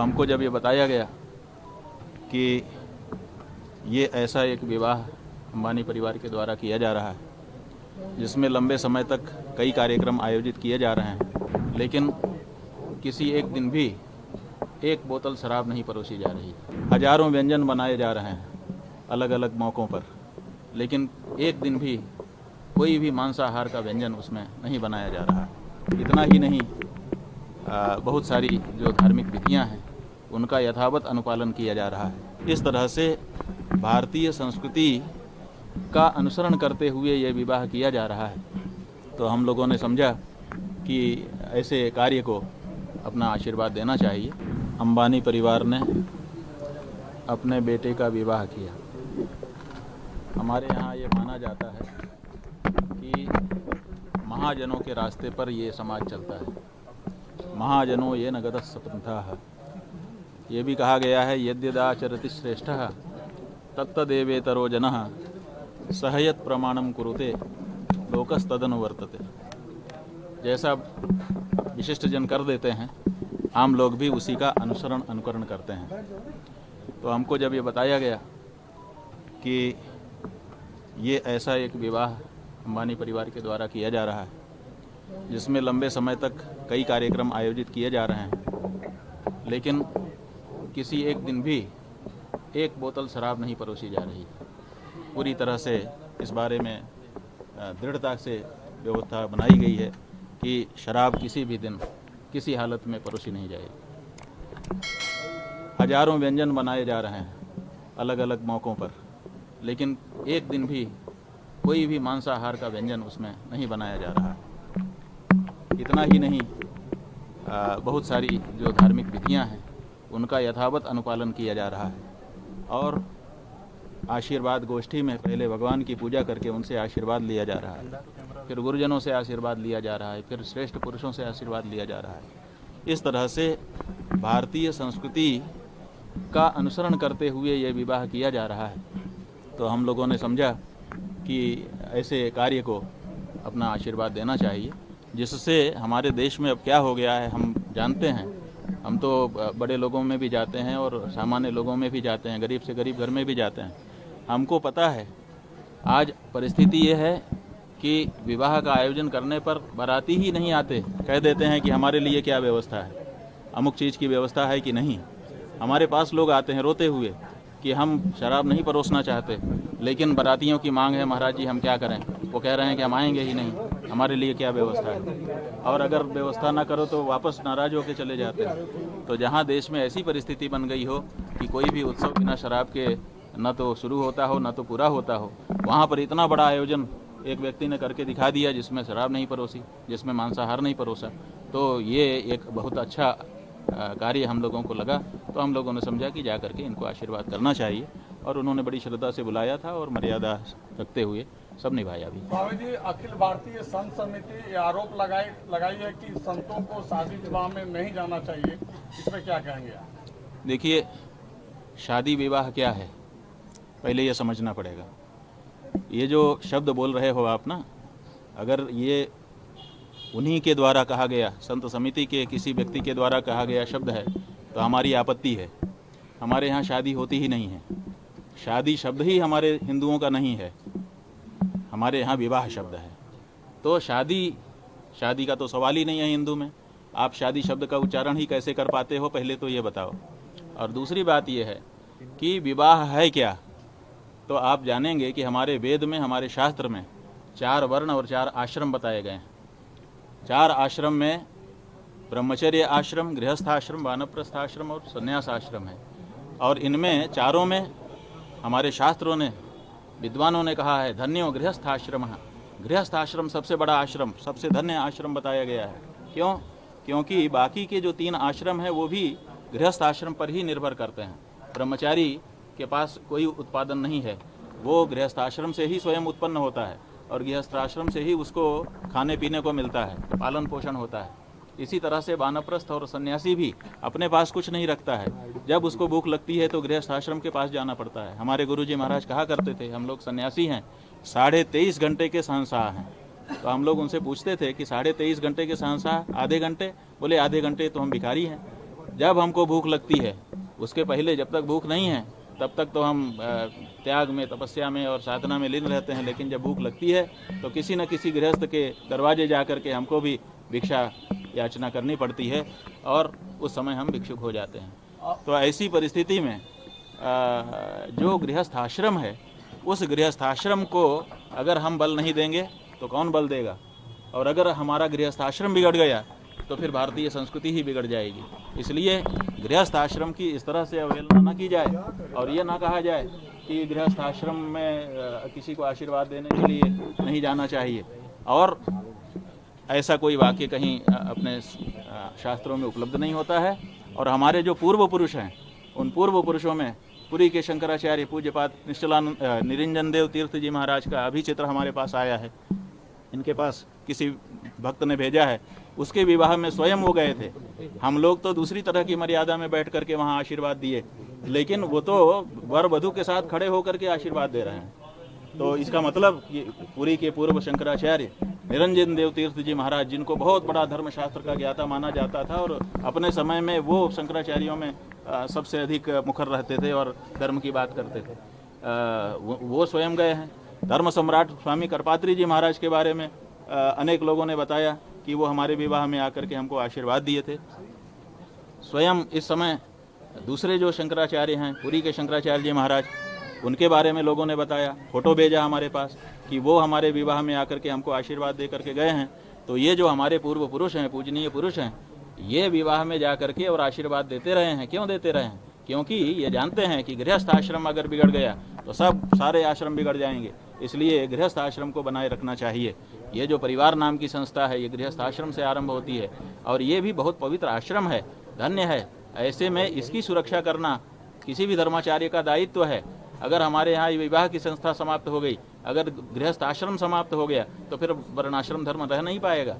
हमको जब ये बताया गया कि ये ऐसा एक विवाह अंबानी परिवार के द्वारा किया जा रहा है जिसमें लंबे समय तक कई कार्यक्रम आयोजित किए जा रहे हैं, लेकिन किसी एक दिन भी एक बोतल शराब नहीं परोसी जा रही। हजारों व्यंजन बनाए जा रहे हैं अलग अलग मौक़ों पर, लेकिन एक दिन भी कोई भी मांसाहार का व्यंजन उसमें नहीं बनाया जा रहा। इतना ही नहीं, बहुत सारी जो धार्मिक विधियां हैं उनका यथावत अनुपालन किया जा रहा है। इस तरह से भारतीय संस्कृति का अनुसरण करते हुए ये विवाह किया जा रहा है। तो हम लोगों ने समझा कि ऐसे कार्य को अपना आशीर्वाद देना चाहिए। अंबानी परिवार ने अपने बेटे का विवाह किया। हमारे यहाँ ये माना जाता है कि महाजनों के रास्ते पर ये समाज चलता है। महाजनों ये नगदस्स पंथाः। ये भी कहा गया है यद्यदाचरति श्रेष्ठः तत्तदेवेतरो जनः सहयत प्रमाणम कुरुते लोकस्तदनुवर्तते। जैसा विशिष्ट जन कर देते हैं, आम लोग भी उसी का अनुकरण करते हैं। तो हमको जब ये बताया गया कि ये ऐसा एक विवाह अंबानी परिवार के द्वारा किया जा रहा है जिसमें लंबे समय तक कई कार्यक्रम आयोजित किए जा रहे हैं, लेकिन किसी एक दिन भी एक बोतल शराब नहीं परोसी जा रही। पूरी तरह से इस बारे में दृढ़ता से व्यवस्था बनाई गई है कि शराब किसी भी दिन किसी हालत में परोसी नहीं जाएगी। हजारों व्यंजन बनाए जा रहे हैं अलग अलग मौक़ों पर, लेकिन एक दिन भी कोई भी मांसाहार का व्यंजन उसमें नहीं बनाया जा रहा। इतना ही नहीं, बहुत सारी जो धार्मिक विधियां हैं उनका यथावत अनुपालन किया जा रहा है। और आशीर्वाद गोष्ठी में पहले भगवान की पूजा करके उनसे आशीर्वाद लिया जा रहा है, फिर गुरुजनों से आशीर्वाद लिया जा रहा है, फिर श्रेष्ठ पुरुषों से आशीर्वाद लिया जा रहा है। इस तरह से भारतीय संस्कृति का अनुसरण करते हुए ये विवाह किया जा रहा है। तो हम लोगों ने समझा कि ऐसे कार्य को अपना आशीर्वाद देना चाहिए, जिससे हमारे देश में अब क्या हो गया है हम जानते हैं। हम तो बड़े लोगों में भी जाते हैं और सामान्य लोगों में भी जाते हैं, गरीब से गरीब घर में भी जाते हैं। हमको पता है आज परिस्थिति ये है कि विवाह का आयोजन करने पर बाराती ही नहीं आते, कह देते हैं कि हमारे लिए क्या व्यवस्था है, अमुक चीज़ की व्यवस्था है कि नहीं। हमारे पास लोग आते हैं रोते हुए कि हम शराब नहीं परोसना चाहते, लेकिन बारातियों की मांग है, महाराज जी हम क्या करें। वो कह रहे हैं कि हम आएंगे ही नहीं, हमारे लिए क्या व्यवस्था है। और अगर व्यवस्था ना करो तो वापस नाराज होकर चले जाते हैं। तो जहाँ देश में ऐसी परिस्थिति बन गई हो कि कोई भी उत्सव बिना शराब के न तो शुरू होता हो न तो पूरा होता हो, वहाँ पर इतना बड़ा आयोजन एक व्यक्ति ने करके दिखा दिया जिसमें शराब नहीं परोसी, जिसमें मांसाहार नहीं परोसा। तो ये एक बहुत अच्छा कार्य हम लोगों को लगा। तो हम लोगों ने समझा कि जा करके इनको आशीर्वाद करना चाहिए, और उन्होंने बड़ी श्रद्धा से बुलाया था और मर्यादा रखते हुए सब निभाया भी। स्वामी जी, अखिल भारतीय संत समिति ये आरोप लगाई है कि संतों को शादी विवाह में नहीं जाना चाहिए, इसमें क्या कहेंगे आप? देखिए, शादी विवाह क्या है पहले ये समझना पड़ेगा। ये जो शब्द बोल रहे हो आप ना, अगर ये उन्हीं के द्वारा कहा गया, संत समिति के किसी व्यक्ति के द्वारा कहा गया शब्द है तो हमारी आपत्ति है। हमारे यहाँ शादी होती ही नहीं है। शादी शब्द ही हमारे हिंदुओं का नहीं है, हमारे यहाँ विवाह शब्द है। तो शादी का तो सवाल ही नहीं है हिंदू में। आप शादी शब्द का उच्चारण ही कैसे कर पाते हो, पहले तो ये बताओ। और दूसरी बात ये है कि विवाह है क्या, तो आप जानेंगे कि हमारे वेद में, हमारे शास्त्र में 4 वर्ण और 4 आश्रम बताए गए हैं। 4 आश्रम में ब्रह्मचर्य आश्रम, गृहस्थ आश्रम, वानप्रस्थ आश्रम और संन्यास आश्रम है। और इनमें चारों में हमारे शास्त्रों ने, विद्वानों ने कहा है धन्यो गृहस्थ आश्रम। गृहस्थ आश्रम सबसे बड़ा आश्रम, सबसे धन्य आश्रम बताया गया है। क्यों? क्योंकि बाकी के जो 3 आश्रम हैं वो भी गृहस्थ आश्रम पर ही निर्भर करते हैं। ब्रह्मचारी के पास कोई उत्पादन नहीं है, वो गृहस्थ आश्रम से ही स्वयं उत्पन्न होता है और गृहस्थ आश्रम से ही उसको खाने पीने को मिलता है, पालन पोषण होता है। इसी तरह से वानप्रस्थ और सन्यासी भी अपने पास कुछ नहीं रखता है, जब उसको भूख लगती है तो गृहस्थ आश्रम के पास जाना पड़ता है। हमारे गुरुजी महाराज कहा करते थे, हम लोग सन्यासी हैं, 23.5 घंटे के शहंशाह हैं। तो हम लोग उनसे पूछते थे कि 23.5 घंटे के शहंशाह, आधे घंटे? बोले आधे घंटे तो हम भिखारी हैं। जब हमको भूख लगती है, उसके पहले जब तक भूख नहीं है तब तक तो हम त्याग में, तपस्या में और साधना में लीन रहते हैं। लेकिन जब भूख लगती है तो किसी न किसी गृहस्थ के दरवाजे जा कर के हमको भी भिक्षा याचना करनी पड़ती है और उस समय हम भिक्षुक हो जाते हैं। तो ऐसी परिस्थिति में जो गृहस्थ आश्रम है, उस गृहस्थ आश्रम को अगर हम बल नहीं देंगे तो कौन बल देगा? और अगर हमारा गृहस्थ आश्रम बिगड़ गया तो फिर भारतीय संस्कृति ही बिगड़ जाएगी। इसलिए गृहस्थ आश्रम की इस तरह से अवहेलना न की जाए और ये ना कहा जाए कि गृहस्थ आश्रम में किसी को आशीर्वाद देने के लिए नहीं जाना चाहिए। और ऐसा कोई वाक्य कहीं अपने शास्त्रों में उपलब्ध नहीं होता है। और हमारे जो पूर्व पुरुष हैं, उन पूर्व पुरुषों में पुरी के शंकराचार्य पूज्यपाद निश्चलानंद निरंजन देव तीर्थ जी महाराज का अभी चित्र हमारे पास आया है। इनके पास किसी भक्त ने भेजा है, उसके विवाह में स्वयं वो गए थे। हम लोग तो दूसरी तरह की मर्यादा में बैठ करके वहाँ आशीर्वाद दिए, लेकिन वो तो वर वधू के साथ खड़े होकर के आशीर्वाद दे रहे हैं। तो इसका मतलब कि पुरी के पूर्व शंकराचार्य निरंजन देव तीर्थ जी महाराज, जिनको बहुत बड़ा धर्मशास्त्र का ज्ञाता माना जाता था और अपने समय में वो शंकराचार्यों में सबसे अधिक मुखर रहते थे और धर्म की बात करते थे, वो स्वयं गए हैं। धर्म सम्राट स्वामी करपात्री जी महाराज के बारे में अनेक लोगों ने बताया कि वो हमारे विवाह में आकर के हमको आशीर्वाद दिए थे। स्वयं इस समय दूसरे जो शंकराचार्य हैं, पुरी के शंकराचार्य जी महाराज, उनके बारे में लोगों ने बताया, फोटो भेजा हमारे पास कि वो हमारे विवाह में आकर के हमको आशीर्वाद दे करके गए हैं। तो ये जो हमारे पूर्व पुरुष हैं, पूजनीय पुरुष हैं, ये विवाह में जा करके और आशीर्वाद देते रहे हैं। क्यों देते रहे हैं? क्योंकि ये जानते हैं कि गृहस्थ आश्रम अगर बिगड़ गया तो सारे आश्रम बिगड़ जाएंगे। इसलिए गृहस्थ आश्रम को बनाए रखना चाहिए। ये जो परिवार नाम की संस्था है, ये गृहस्थ आश्रम से आरंभ होती है और ये भी बहुत पवित्र आश्रम है, धन्य है। ऐसे में इसकी सुरक्षा करना किसी भी धर्माचार्य का दायित्व है। अगर हमारे यहाँ विवाह की संस्था समाप्त हो गई, अगर गृहस्थ आश्रम समाप्त हो गया, तो फिर वर्णाश्रम धर्म रह नहीं पाएगा।